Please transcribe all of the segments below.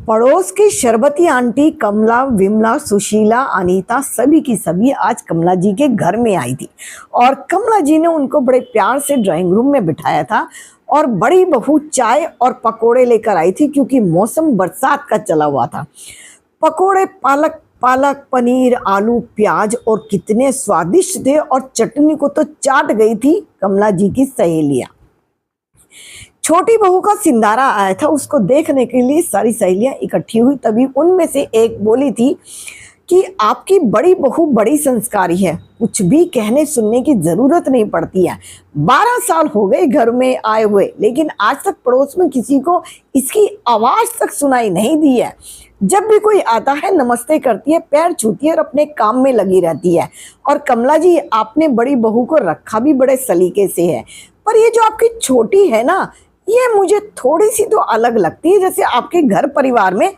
पड़ोस की शरबती आंटी कमला, विमला, सुशीला, अनीता सभी की सभी आज कमला जी के घर में आई थी और कमला जी ने उनको बड़े प्यार से ड्राइंग रूम में बिठाया था और बड़ी बहू चाय और पकोड़े लेकर आई थी क्योंकि मौसम बरसात का चला हुआ था। पकोड़े पालक पालक पनीर, आलू, प्याज और कितने स्वादिष्ट थे और चटनी को तो चाट गई थी कमला जी की सहेलियां। छोटी बहू का सिंदारा आया था, उसको देखने के लिए सारी सहेलियां इकट्ठी हुई। तभी उनमें से एक बोली थी कि आपकी बड़ी बहू बड़ी संस्कारी है, कुछ भी कहने सुनने की जरूरत नहीं पड़ती है। 12 साल हो गए घर में आए हुए, लेकिन आज तक पड़ोस में किसी को इसकी आवाज तक सुनाई नहीं दी है। जब भी कोई आता है नमस्ते करती है, पैर छूती है और अपने काम में लगी रहती है। और कमला जी, आपने बड़ी बहू को रखा भी बड़े सलीके से है, पर ये जो आपकी छोटी है ना, ये मुझे थोड़ी सी तो अलग लगती है, जैसे आपके घर परिवार में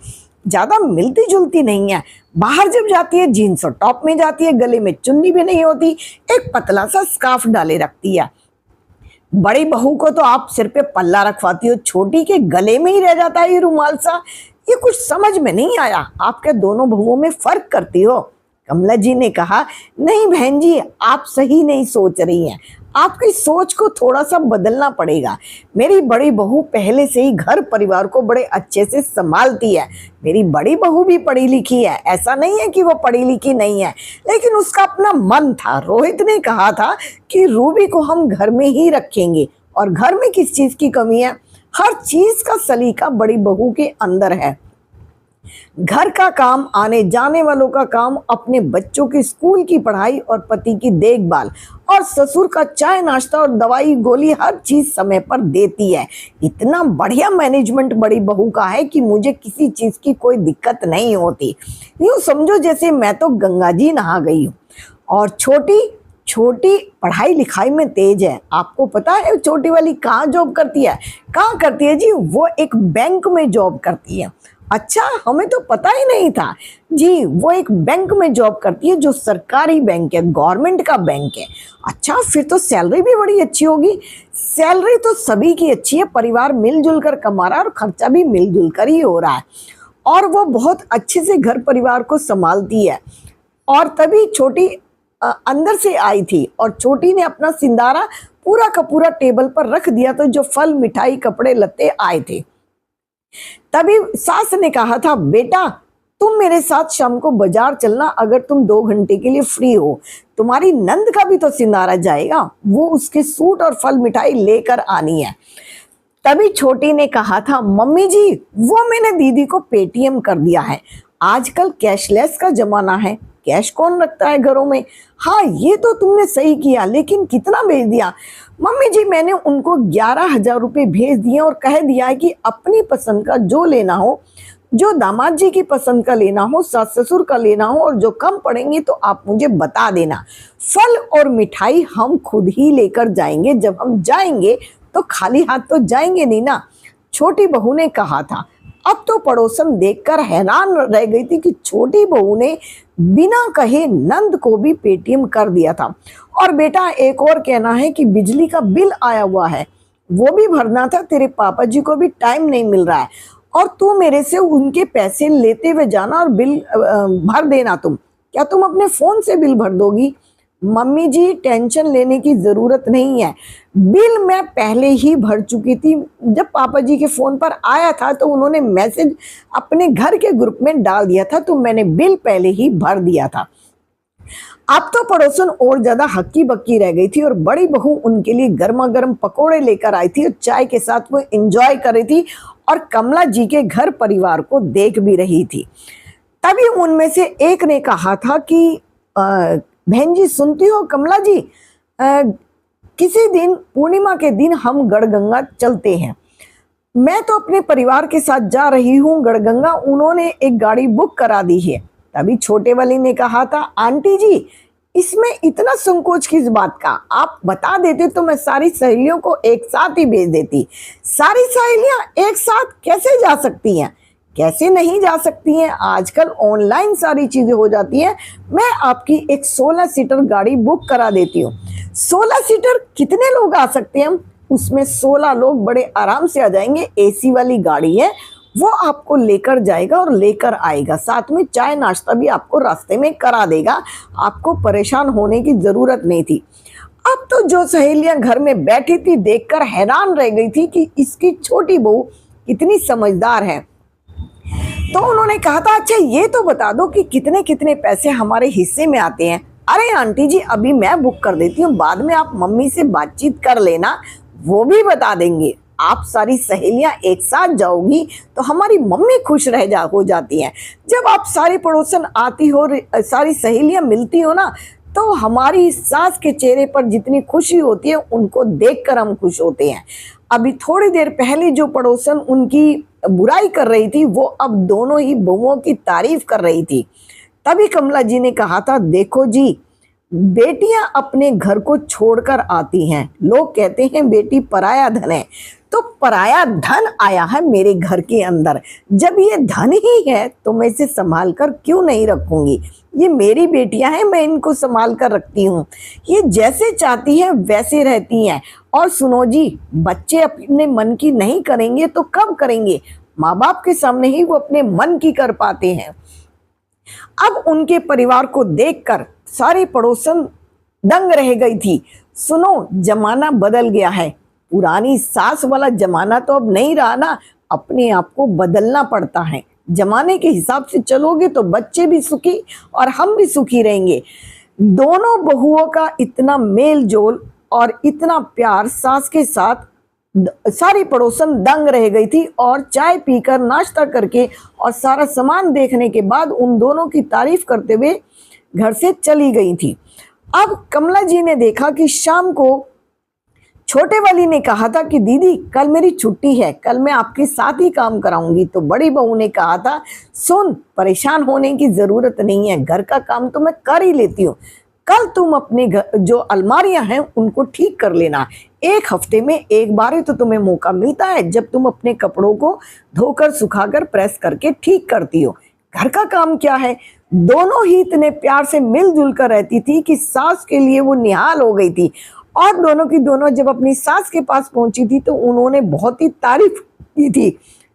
ज्यादा मिलती जुलती नहीं है। बाहर जब जाती है जीन्स और टॉप में जाती है, गले में चुन्नी भी नहीं होती, एक पतला सा स्कार्फ डाले रखती है। बड़ी बहू को तो आप सिर पे पल्ला रखवाती हो, छोटी के गले में ही रह जाता है ये रुमाल सा। ये कुछ समझ में नहीं आया, आप क्या दोनों बहुओं में फर्क करती हो? कमला जी ने कहा, नहीं बहन जी, आप सही नहीं सोच रही हैं, आपकी सोच को थोड़ा सा बदलना पड़ेगा। मेरी बड़ी बहू पहले से ही घर परिवार को बड़े अच्छे से संभालती है। मेरी बड़ी बहू भी पढ़ी लिखी है, ऐसा नहीं है कि वो पढ़ी लिखी नहीं है, लेकिन उसका अपना मन था। रोहित ने कहा था कि रूबी को हम घर में ही रखेंगे, और घर में किस चीज की कमी है? हर चीज का सलीका बड़ी बहू के अंदर है। घर का काम, आने जाने वालों का काम, अपने बच्चों की स्कूल की पढ़ाई और पति की देखभाल, और ससुर का चाय नाश्ता और दवाई गोली, हर चीज समय पर देती है। इतना बढ़िया मैनेजमेंट बड़ी बहू का है कि मुझे किसी चीज की कोई दिक्कत नहीं होती। यूं समझो जैसे मैं तो गंगा जी नहा गई हूँ। और छोटी छोटी पढ़ाई लिखाई में तेज है। आपको पता है छोटी वाली कहाँ जॉब करती है? कहाँ करती है जी? वो एक बैंक में जॉब करती है। अच्छा, हमें तो पता ही नहीं था जी, वो एक बैंक में जॉब करती है जो सरकारी बैंक है, गवर्नमेंट का बैंक है। अच्छा, फिर तो सैलरी भी बड़ी अच्छी होगी। सैलरी तो सभी की अच्छी है, परिवार मिलजुल कर कमा रहा है और खर्चा भी मिलजुल कर ही हो रहा है, और वो बहुत अच्छे से घर परिवार को संभालती है। और तभी छोटी अंदर से आई थी और छोटी ने अपना सिंदारा पूरा का पूरा टेबल पर रख दिया, तो जो फल, मिठाई, कपड़े लत्ते आए थे। तभी सास ने कहा था, बेटा तुम मेरे साथ शाम को बाजार चलना, अगर तुम 2 घंटे के लिए फ्री हो। तुम्हारी नंद का भी तो सिंदारा जाएगा, वो उसके सूट और फल मिठाई लेकर आनी है। तभी छोटी ने कहा था, मम्मी जी वो मैंने दीदी को पेटीएम कर दिया है, आजकल कैशलेस का जमाना है, कैश कौन रखता है घरों में। हाँ, ये तो तुमने सही किया, लेकिन कितना भेज दिया? मम्मी जी, मैंने उनको 11,000 रुपये भेज दिए और कह दिया है कि अपनी पसंद का जो लेना हो, जो दामाद जी की पसंद का लेना हो, सास ससुर का लेना हो, और जो कम पड़ेंगे तो आप मुझे बता देना। फल और मिठाई हम खुद ही लेकर जाएंगे, जब हम जाएंगे तो खाली हाथ तो जाएंगे नहीं ना। छोटी बहू ने कहा था। अब तो पड़ोसन देखकर हैरान रह गई थी कि छोटी बहू ने बिना कहे नंद को भी पेटीएम कर दिया था। और बेटा, एक और कहना है कि बिजली का बिल आया हुआ है, वो भी भरना था, तेरे पापा जी को भी टाइम नहीं मिल रहा है, और तू मेरे से उनके पैसे लेते हुए जाना और बिल भर देना। क्या तुम अपने फोन से बिल भर दोगी? मम्मी जी, टेंशन लेने की जरूरत नहीं है, बिल मैं पहले ही भर चुकी थी। जब पापा जी के फोन पर आया था तो उन्होंने मैसेज अपने घर के ग्रुप में डाल दिया था, तो मैंने बिल पहले ही भर दिया था। अब तो पड़ोसन और ज्यादा हक्की बक्की रह गई थी और बड़ी बहू उनके लिए गर्मा गर्म पकोड़े लेकर आई थी और चाय के साथ वो एंजॉय कर रही थी और कमला जी के घर परिवार को देख भी रही थी। तभी उनमें से एक ने कहा था कि बहन जी, सुनती हो कमला जी, किसी दिन पूर्णिमा के दिन हम गढ़गंगा चलते हैं। मैं तो अपने परिवार के साथ जा रही हूँ गढ़गंगा, उन्होंने एक गाड़ी बुक करा दी है। तभी छोटे वाली ने कहा था, आंटी जी इसमें इतना संकोच किस बात का? आप बता देते तो मैं सारी सहेलियों को एक साथ ही भेज देती। सारी सहेलियां एक साथ कैसे जा सकती हैं? कैसे नहीं जा सकती हैं? आजकल ऑनलाइन सारी चीजें हो जाती हैं। मैं आपकी एक 16 सीटर गाड़ी बुक करा देती हूँ। 16 सीटर कितने लोग आ सकते हैं? उसमें 16 लोग बड़े आराम से आ जाएंगे। एसी वाली गाड़ी है, वो आपको लेकर जाएगा और लेकर आएगा, साथ में चाय नाश्ता भी आपको रास्ते में करा देगा। आपको परेशान होने की जरूरत नहीं थी। अब तो जो सहेलियां घर में बैठी थी देखकर हैरान रह गई थी कि इसकी छोटी बहू इतनी समझदार है। तो उन्होंने कहा था, अच्छा ये तो बता दो कि कितने कितने पैसे हमारे हिस्से में आते हैं। अरे आंटी जी, अभी मैं बुक कर देती हूँ, बाद में आप मम्मी से बातचीत कर लेना, वो भी बता देंगे। आप सारी सहेलियां एक साथ जाओगी तो हमारी मम्मी खुश हो जाती हैं। जब आप सारी पड़ोसन आती हो, सारी सहेलियां मिलती हो ना, तो हमारी सास के चेहरे पर जितनी खुशी होती है उनको देखकर हम खुश होते हैं। अभी थोड़ी देर पहले जो पड़ोसन उनकी बुराई कर रही थी, वो अब दोनों ही बहुओं की तारीफ कर रही थी। तभी कमला जी ने कहा था, देखो जी, बेटियां अपने घर को छोड़कर आती हैं। लोग कहते हैं बेटी पराया धन है, तो पराया धन आया है मेरे घर के अंदर। जब ये धन ही है तो मैं इसे संभाल कर क्यों नहीं रखूंगी। ये मेरी बेटियां हैं, मैं इनको संभाल कर रखती हूँ। ये जैसे चाहती हैं वैसे रहती हैं। और सुनो जी, बच्चे अपने मन की नहीं करेंगे तो कब करेंगे? माँ बाप के सामने ही वो अपने मन की कर पाते हैं। अब उनके परिवार को देखकर सारी पड़ोसन दंग रह गई थी। सुनो, जमाना बदल गया है, पुरानी सास वाला जमाना तो अब नहीं रहा ना, अपने आप को बदलना पड़ता है। जमाने के हिसाब से चलोगे तो बच्चे भी सुखी और हम भी सुखी रहेंगे। दोनों बहुओं का इतना मेल जोल और इतना प्यार सास के साथ सारी पड़ोसन दंग रह गई थी। और चाय पीकर, नाश्ता करके और सारा सामान देखने के बाद उन दोनों की तारीफ करते हुए घर से चली गई थी। अब कमला जी ने देखा कि शाम को छोटे वाली ने कहा था कि दीदी कल मेरी छुट्टी है, कल मैं आपके साथ ही काम कराऊंगी। तो बड़ी बहू ने कहा था, सुन, परेशान होने की जरूरत नहीं है, घर का काम तो मैं कर ही लेती हूँ। कल तुम अपने घर जो अलमारियां हैं उनको ठीक कर लेना। एक हफ्ते में एक बार ही तो तुम्हें मौका मिलता है जब तुम अपने कपड़ों को धोकर, सुखाकर, प्रेस करके ठीक करती हो। घर का काम क्या है? दोनों ही इतने प्यार से मिलजुल कर रहती थी कि सास के लिए वो निहाल हो गई थी। और दोनों की दोनों जब अपनी सास के पास पहुंची थी तो उन्होंने बहुत ही तारीफ की थी।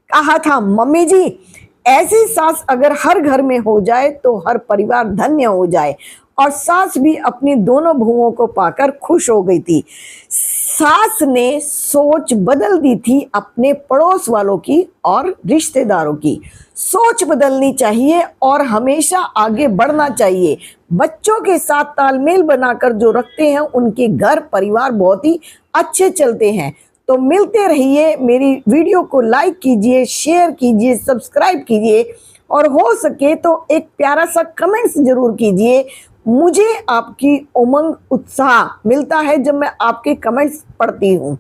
कहा था, मम्मी जी, ऐसी सास अगर हर घर में हो जाए तो हर परिवार धन्य हो जाए। और सास भी अपनी दोनों बहुओं को पाकर खुश हो गई थी। सास ने सोच बदल दी थी अपने पड़ोस वालों की और रिश्तेदारों की। सोच बदलनी चाहिए और हमेशा आगे बढ़ना चाहिए। बच्चों के साथ तालमेल बनाकर जो रखते हैं उनके घर परिवार बहुत ही अच्छे चलते हैं। तो मिलते रहिए, मेरी वीडियो को लाइक कीजिए, शेयर कीजिए, सब्सक्राइब कीजिए और हो सके तो एक प्यारा सा कमेंट्स जरूर कीजिए। मुझे आपकी उमंग, उत्साह मिलता है जब मैं आपके कमेंट्स पढ़ती हूँ।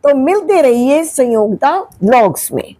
तो मिलते रहिए संयोगता व्लॉग्स में।